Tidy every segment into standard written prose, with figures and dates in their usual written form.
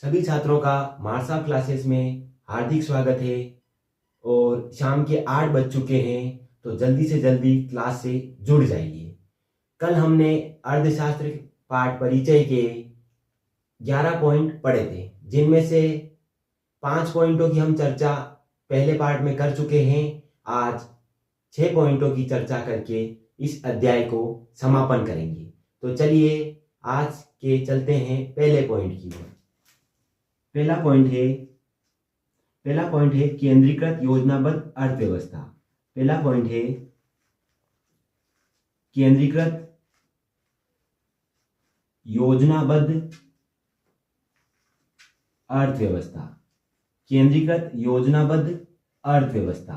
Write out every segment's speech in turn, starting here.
सभी छात्रों का मार्क्स क्लासेस में हार्दिक स्वागत है। और शाम के 8 बज चुके हैं, तो जल्दी से जल्दी क्लास से जुड़ जाइए। कल हमने अर्थशास्त्र पाठ परिचय के 11 पॉइंट पढ़े थे, जिनमें से 5 पॉइंटों की हम चर्चा पहले पार्ट में कर चुके हैं। आज 6 पॉइंटों की चर्चा करके इस अध्याय को समापन करेंगे। तो चलिए आज के चलते हैं पहले पॉइंट की ओर। पहला पॉइंट है केंद्रीकृत योजनाबद्ध अर्थव्यवस्था। पहला पॉइंट है केंद्रीकृत योजनाबद्ध अर्थव्यवस्था। केंद्रीकृत योजनाबद्ध अर्थव्यवस्था।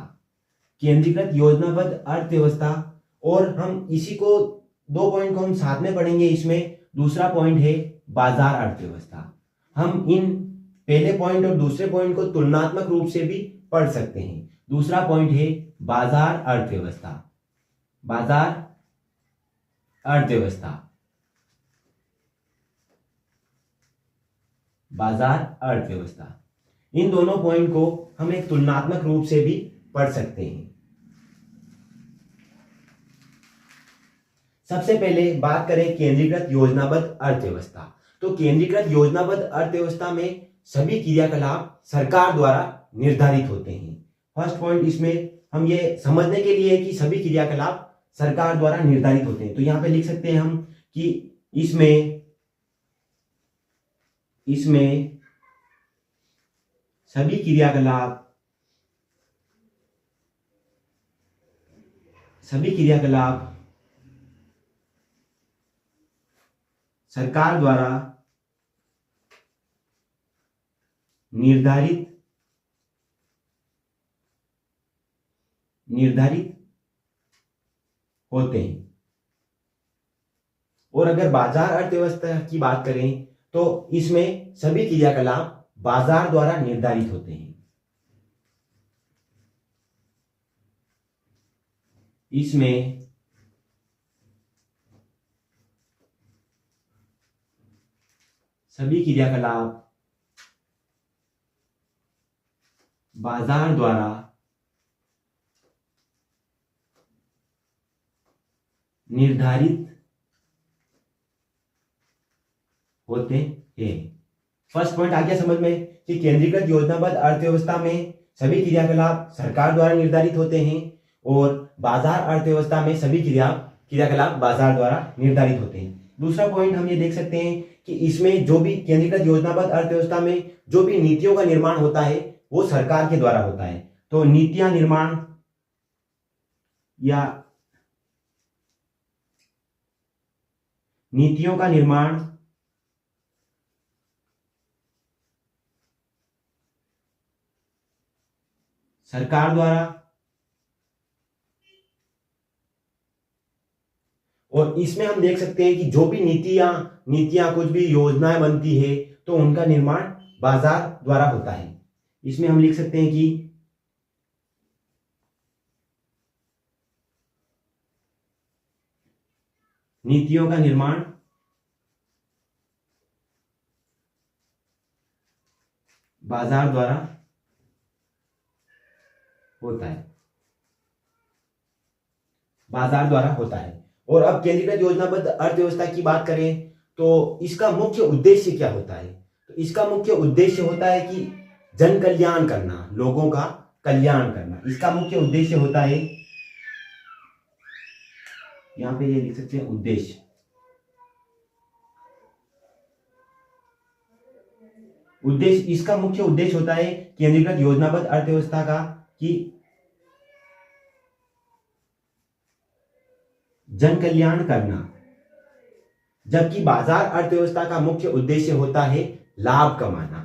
केंद्रीकृत योजनाबद्ध अर्थव्यवस्था। और हम इसी को 2 पॉइंट को हम साथ में पढ़ेंगे। इसमें दूसरा पॉइंट है बाजार अर्थव्यवस्था। हम इन पहले पॉइंट और दूसरे पॉइंट को तुलनात्मक रूप से भी पढ़ सकते हैं। दूसरा पॉइंट है बाजार अर्थव्यवस्था। बाजार अर्थव्यवस्था। बाजार अर्थव्यवस्था। इन दोनों पॉइंट को हम एक तुलनात्मक रूप से भी पढ़ सकते हैं। सबसे पहले बात करें केंद्रीकृत योजनाबद्ध अर्थव्यवस्था। तो केंद्रीकृत योजनाबद्ध अर्थव्यवस्था में सभी क्रियाकलाप सरकार द्वारा निर्धारित होते हैं। फर्स्ट पॉइंट इसमें हम ये समझने के लिए कि सभी क्रियाकलाप सरकार द्वारा निर्धारित होते हैं। तो यहां पे लिख सकते हैं हम कि इसमें सभी क्रियाकलाप सरकार द्वारा निर्धारित होते हैं। और अगर बाजार अर्थव्यवस्था की बात करें तो इसमें सभी क्रियाकलाप बाजार द्वारा निर्धारित होते हैं। इसमें सभी क्रियाकलाप बाजार द्वारा निर्धारित होते हैं। फर्स्ट पॉइंट आ गया समझ में कि केंद्रीकृत योजनाबद्ध अर्थव्यवस्था में सभी क्रियाकलाप सरकार द्वारा निर्धारित होते हैं और बाजार अर्थव्यवस्था में सभी क्रियाकलाप बाजार द्वारा निर्धारित होते हैं। दूसरा पॉइंट हम ये देख सकते हैं कि इसमें जो भी केंद्रीकृत योजनाबद्ध अर्थव्यवस्था में जो भी नीतियों का निर्माण होता है वो सरकार के द्वारा होता है। तो नीतियां निर्माण या नीतियों का निर्माण सरकार द्वारा, और इसमें हम देख सकते हैं कि जो भी नीतियां कुछ भी योजनाएं बनती है तो उनका निर्माण बाजार द्वारा होता है। इसमें हम लिख सकते हैं कि नीतियों का निर्माण बाजार द्वारा होता है। और अब केंद्रीकृत योजनाबद्ध अर्थव्यवस्था की बात करें तो इसका मुख्य उद्देश्य क्या होता है? तो इसका मुख्य उद्देश्य होता है कि जन कल्याण करना, लोगों का कल्याण करना। इसका मुख्य उद्देश्य होता है, यहां पे ये लिख सकते हैं उद्देश्य। इसका मुख्य उद्देश्य होता है केंद्रीकृत योजनाबद्ध अर्थव्यवस्था का कि जन कल्याण करना, जबकि बाजार अर्थव्यवस्था का मुख्य उद्देश्य होता है लाभ कमाना।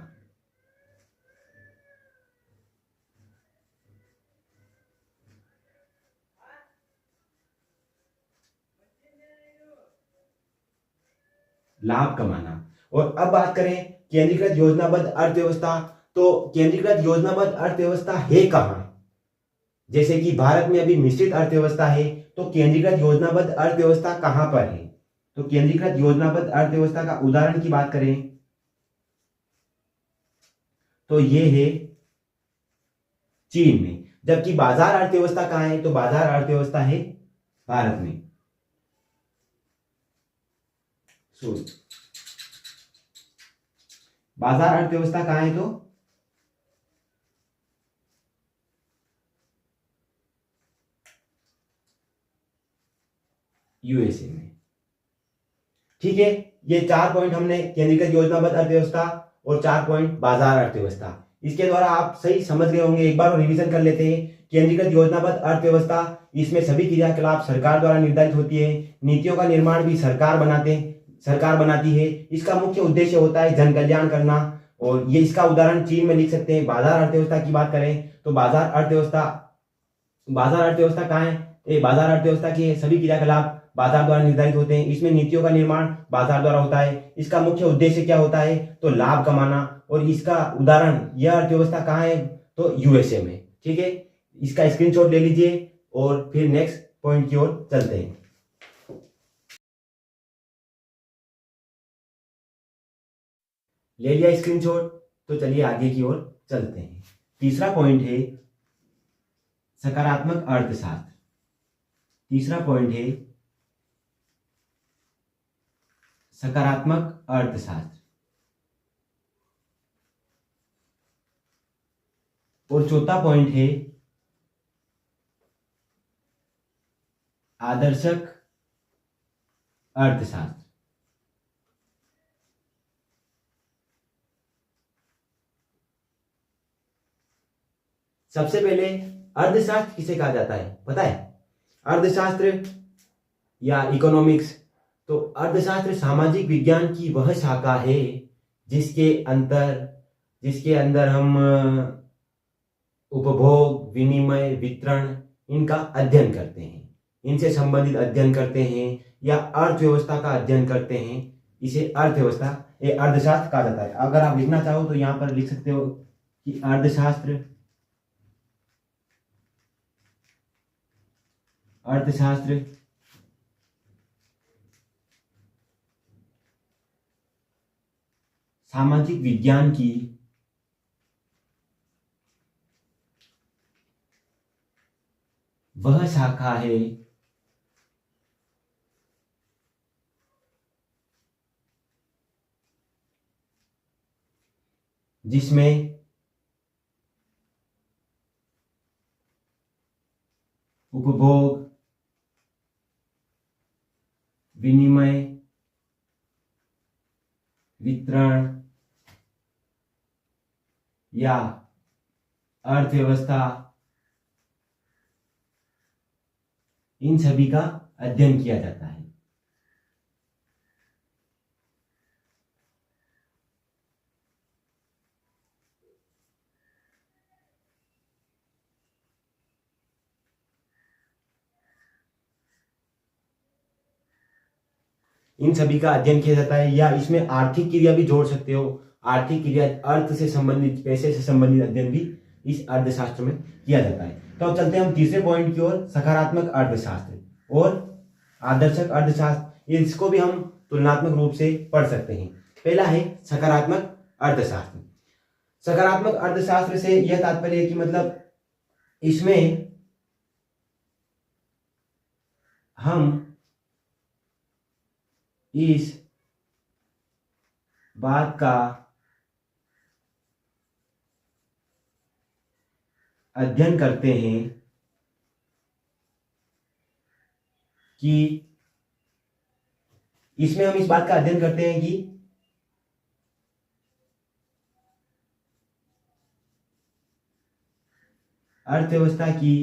और अब बात करें केंद्रीकृत योजनाबद्ध अर्थव्यवस्था, तो केंद्रीकृत योजनाबद्ध अर्थव्यवस्था है कहां? जैसे कि भारत में अभी मिश्रित अर्थव्यवस्था है, तो केंद्रीकृत योजनाबद्ध अर्थव्यवस्था कहां पर है? तो केंद्रीकृत योजनाबद्ध अर्थव्यवस्था का उदाहरण की बात करें तो ये है चीन में। जबकि बाजार अर्थव्यवस्था कहाँ है, तो बाजार अर्थव्यवस्था है भारत में। बाजार अर्थव्यवस्था कहाँ है, तो यूएसए में। ठीक है, ये 4 पॉइंट हमने केंद्रीकृत योजनाबद्ध अर्थव्यवस्था और 4 पॉइंट बाजार अर्थव्यवस्था, इसके द्वारा आप सही समझ गए होंगे। एक बार रिवीजन कर लेते हैं। केंद्रीकृत योजनाबद्ध अर्थव्यवस्था, इसमें सभी क्रियाकलाप सरकार द्वारा निर्धारित होती है, नीतियों का निर्माण भी सरकार बनाती है। इसका मुख्य उद्देश्य होता है जन कल्याण करना, और ये इसका उदाहरण चीन में लिख सकते हैं। बाजार अर्थव्यवस्था की बात करें तो बाजार अर्थव्यवस्था कहाँ है, बाजार अर्थव्यवस्था के सभी क्रियाकलाप बाजार द्वारा निर्धारित होते हैं। इसमें नीतियों का निर्माण बाजार द्वारा होता है। इसका मुख्य उद्देश्य क्या होता है, तो लाभ कमाना, और इसका उदाहरण यह अर्थव्यवस्था कहाँ है, तो यूएसए में। ठीक है, इसका स्क्रीनशॉट ले लीजिए और फिर नेक्स्ट पॉइंट की ओर चलते हैं। ले लिया स्क्रीनशॉट, तो चलिए आगे की ओर चलते हैं। तीसरा पॉइंट है सकारात्मक अर्थशास्त्र। तीसरा पॉइंट है सकारात्मक अर्थशास्त्र, और चौथा पॉइंट है आदर्शक अर्थशास्त्र। सबसे पहले अर्थशास्त्र किसे कहा जाता है पता है? अर्थशास्त्र या इकोनॉमिक्स, तो अर्थशास्त्र सामाजिक विज्ञान की वह शाखा है जिसके अंदर हम उपभोग, विनिमय, वितरण, इनका अध्ययन करते हैं, इनसे संबंधित अध्ययन करते हैं या अर्थव्यवस्था का अध्ययन करते हैं। इसे अर्थशास्त्र कहा जाता है। अगर आप लिखना चाहो तो यहां पर लिख सकते हो कि अर्थशास्त्र सामाजिक विज्ञान की वह शाखा है जिसमें उपभोग, विनिमय, वितरण या अर्थव्यवस्था, इन सभी का अध्ययन किया जाता है। इन सभी का अध्ययन किया जाता है, या इसमें आर्थिक क्रिया भी जोड़ सकते हो। आर्थिक क्रिया, अर्थ से संबंधित, पैसे से संबंधित अध्ययन भी इस अर्थशास्त्र में किया जाता है। तो अब चलते हैं हम तीसरे पॉइंट की ओर, सकारात्मक अर्थशास्त्र और आदर्शक अर्थशास्त्र। इसको भी हम तुलनात्मक रूप से पढ़ सकते हैं। पहला है सकारात्मक अर्थशास्त्र। सकारात्मक अर्थशास्त्र से यह तात्पर्य है कि मतलब इसमें हम इस बात का अध्ययन करते हैं कि इसमें हम इस बात का अध्ययन करते हैं कि अर्थव्यवस्था की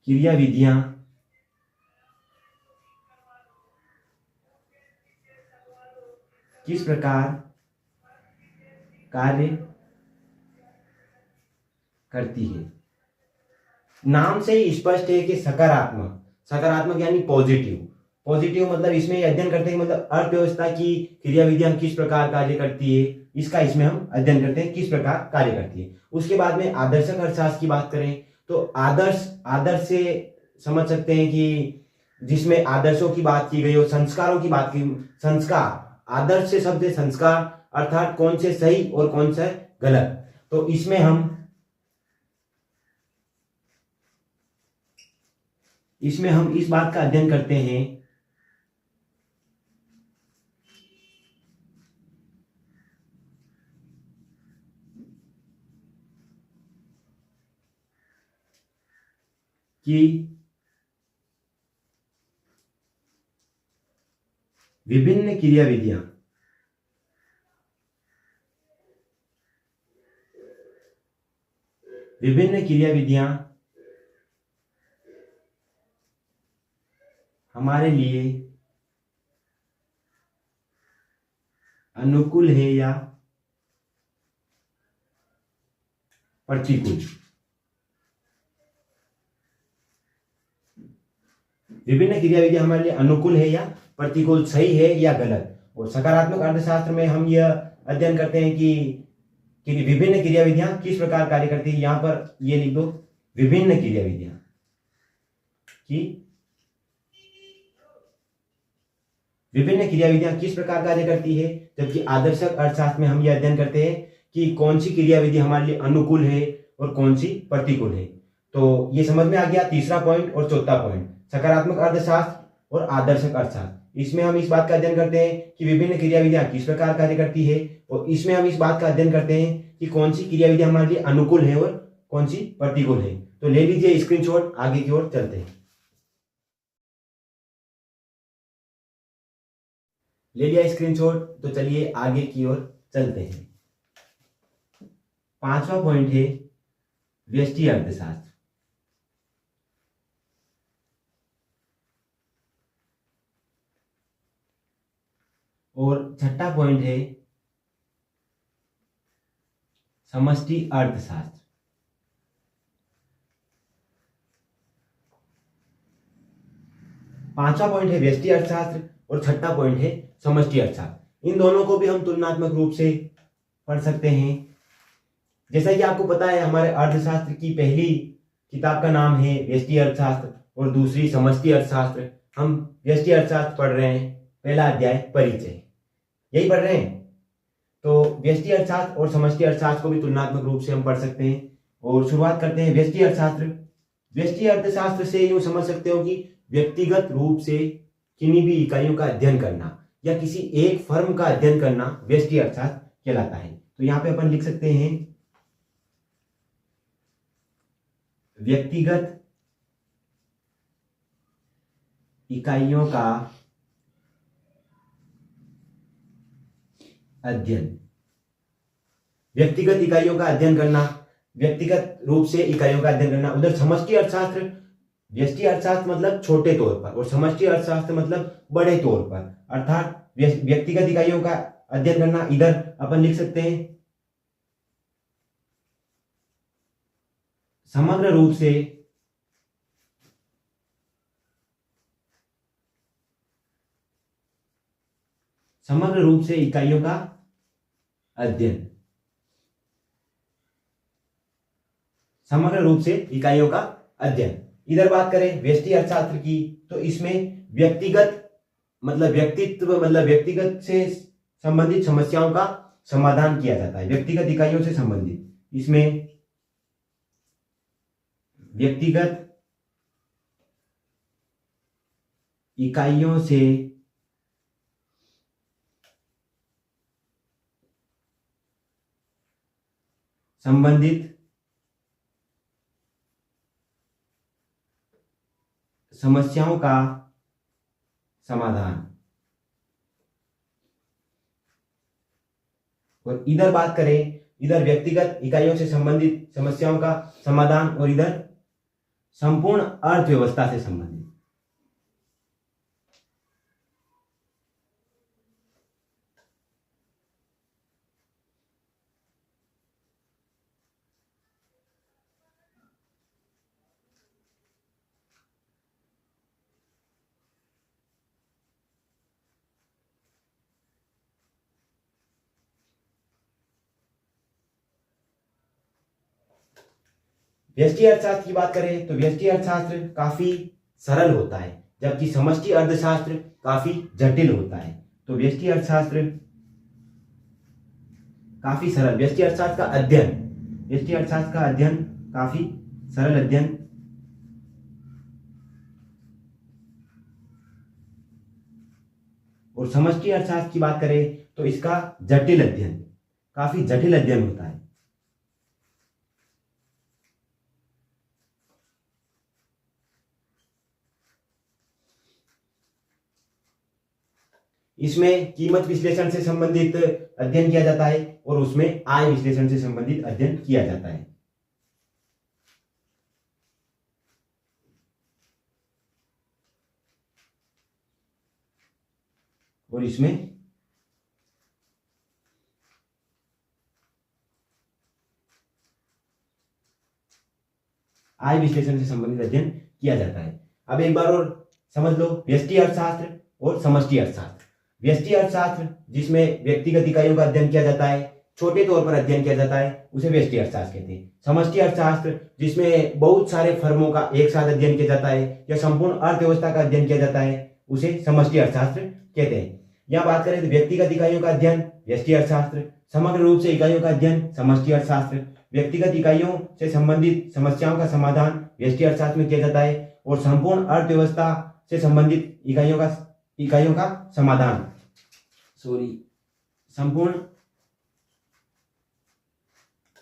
क्रियाविधियां किस प्रकार कार्य करती है। नाम से ही स्पष्ट है कि सकारात्मक यानी पॉजिटिव मतलब इसमें अध्ययन करते हैं, मतलब अर्थव्यवस्था की क्रियाविधियां किस प्रकार कार्य करती है, इसका इसमें हम अध्ययन करते हैं किस प्रकार कार्य करती है। उसके बाद में आदर्शक अर्थशास्त्र की बात करें तो आदर्श से समझ सकते हैं कि जिसमें आदर्शों की बात की गई और संस्कारों की बात की। संस्कार, आदर्श से शब्द है संस्कार, अर्थात कौन से सही और कौन से गलत। तो इसमें हम इस बात का अध्ययन करते हैं कि विभिन्न क्रियाविधियां हमारे लिए अनुकूल है या प्रतिकूल। विभिन्न क्रियाविधियां हमारे लिए अनुकूल है या प्रतिकूल, सही है या गलत। और सकारात्मक अर्थशास्त्र में हम यह अध्ययन करते हैं कि विभिन्न क्रियाविधियां किस प्रकार कार्य करती है। यहां पर ये लिख दो, विभिन्न क्रियाविधियां किस प्रकार कार्य करती है। जबकि आदर्शक अर्थशास्त्र में हम यह अध्ययन करते हैं कि कौन सी क्रियाविधि हमारे लिए अनुकूल है और कौन सी प्रतिकूल है। तो ये समझ में आ गया तीसरा पॉइंट और चौथा पॉइंट, सकारात्मक अर्थशास्त्र और आदर्शक अर्थशास्त्र। इसमें हम इस बात का अध्ययन करते हैं कि विभिन्न क्रियाविधियां किस प्रकार कार्य करती है, और इसमें हम इस बात का अध्ययन करते हैं कि कौन सी क्रियाविधि हमारे लिए अनुकूल है और कौन सी प्रतिकूल है। तो ले लीजिए स्क्रीनशॉट, आगे की ओर चलते हैं। ले लिया स्क्रीनशॉट, तो चलिए आगे की ओर चलते हैं। पांचवा पॉइंट है व्यष्टि अर्थशास्त्र। और छठा पॉइंट है समष्टि अर्थशास्त्र। पांचवा पॉइंट है व्यष्टि अर्थशास्त्र और छठा पॉइंट है समष्टि अर्थशास्त्र। इन दोनों को भी हम तुलनात्मक रूप से पढ़ सकते हैं। जैसा कि आपको पता है, हमारे अर्थशास्त्र की पहली किताब का नाम है व्यष्टि अर्थशास्त्र और दूसरी समष्टि अर्थशास्त्र। हम व्यष्टि अर्थशास्त्र पढ़ रहे हैं, पहला अध्याय परिचय, यही पढ़ रहे हैं। तो व्यष्टि अर्थशास्त्र और समष्टि अर्थशास्त्र को भी तुलनात्मक रूप से हम पढ़ सकते हैं। और शुरुआत करते हैं व्यष्टि अर्थशास्त्र। व्यष्टि अर्थशास्त्र से यूं समझ सकते हो कि व्यक्तिगत रूप से किन्हीं भी इकाइयों का अध्ययन करना या किसी एक फर्म का अध्ययन करना व्यष्टि अर्थशास्त्र कहलाता है। तो यहां पे अपन लिख सकते हैं व्यक्तिगत इकाइयों का अध्ययन। व्यक्तिगत इकाइयों का अध्ययन करना, व्यक्तिगत रूप से इकाइयों का अध्ययन करना। उधर समष्टि अर्थशास्त्र, व्यष्टि अर्थशास्त्र मतलब छोटे तौर पर और समष्टि अर्थशास्त्र मतलब बड़े तौर पर, अर्थात व्यक्तिगत इकाइयों का अध्ययन करना। इधर अपन लिख सकते हैं समग्र रूप से इकाइयों का अध्ययन, समग्र रूप से इकाइयों का अध्ययन। इधर बात करें व्यष्टि अर्थशास्त्र की, तो इसमें व्यक्तिगत मतलब व्यक्तिगत से संबंधित समस्याओं का समाधान किया जाता है। व्यक्तिगत इकाइयों से संबंधित, इसमें व्यक्तिगत इकाइयों से संबंधित समस्याओं का समाधान। और इधर बात करें, इधर व्यक्तिगत इकाइयों से संबंधित समस्याओं का समाधान और इधर संपूर्ण अर्थव्यवस्था से संबंधित। व्यष्टि अर्थशास्त्र की बात करें तो व्यष्टि अर्थशास्त्र काफी सरल होता है। जबकि समष्टि अर्थशास्त्र काफी जटिल होता है। तो व्यष्टि अर्थशास्त्र काफी सरल, व्यष्टि अर्थशास्त्र का अध्ययन काफी सरल अध्ययन, और समष्टि अर्थशास्त्र की बात करें तो इसका जटिल अध्ययन, काफी जटिल अध्ययन होता है। इसमें कीमत विश्लेषण से संबंधित अध्ययन किया जाता है और उसमें आय विश्लेषण से संबंधित अध्ययन किया जाता है। और इसमें आय विश्लेषण से संबंधित अध्ययन किया जाता है। अब एक बार और समझ लो, व्यष्टि अर्थशास्त्र और समष्टि अर्थशास्त्र। व्यष्टि अर्थशास्त्र जिसमें व्यक्तिगत इकाइयों का अध्ययन किया जाता है, छोटे तौर पर अध्ययन किया जाता है, उसे व्यष्टि अर्थशास्त्र कहते हैं। समष्टि अर्थशास्त्र जिसमें बहुत सारे फर्मों का एक साथ अध्ययन किया जाता है या संपूर्ण अर्थव्यवस्था का अध्ययन किया जाता है, उसे समष्टि अर्थशास्त्र कहते हैं। यहाँ बात करें तो व्यक्तिगत इकाइयों का अध्ययन व्यष्टि अर्थशास्त्र, समग्र रूप से इकाइयों का अध्ययन समष्टि अर्थशास्त्र, व्यक्तिगत इकाइयों से संबंधित समस्याओं का समाधान व्यष्टि अर्थशास्त्र में किया जाता है, और संपूर्ण अर्थव्यवस्था से संबंधित इकाइयों का समाधान संपूर्ण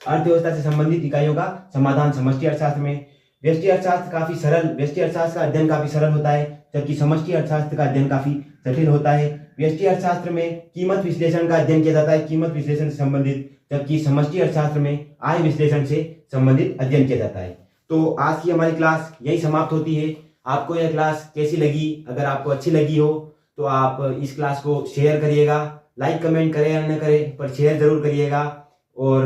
अर्थव्यवस्था से संबंधित इकाइयों का समाधान समष्टि अर्थशास्त्र में। व्यष्टि अर्थशास्त्र का अध्ययन काफी सरल होता है, जबकि समष्टि अर्थशास्त्र का अध्ययन काफी जटिल होता है। व्यष्टि अर्थशास्त्र में कीमत विश्लेषण का अध्ययन किया जाता है, कीमत विश्लेषण से संबंधित, जबकि समष्टि अर्थशास्त्र में आय विश्लेषण से संबंधित अध्ययन किया जाता है। तो आज की हमारी क्लास यही समाप्त होती है। आपको यह क्लास कैसी लगी? अगर आपको अच्छी लगी हो तो आप इस क्लास को शेयर करिएगा, लाइक कमेंट करें या न करें पर शेयर जरूर करिएगा। और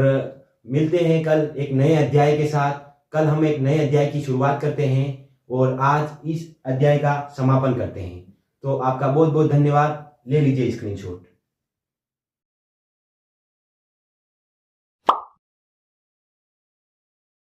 मिलते हैं कल एक नए अध्याय के साथ। कल हम एक नए अध्याय की शुरुआत करते हैं और आज इस अध्याय का समापन करते हैं। तो आपका बहुत बहुत धन्यवाद। ले लीजिए स्क्रीनशॉट।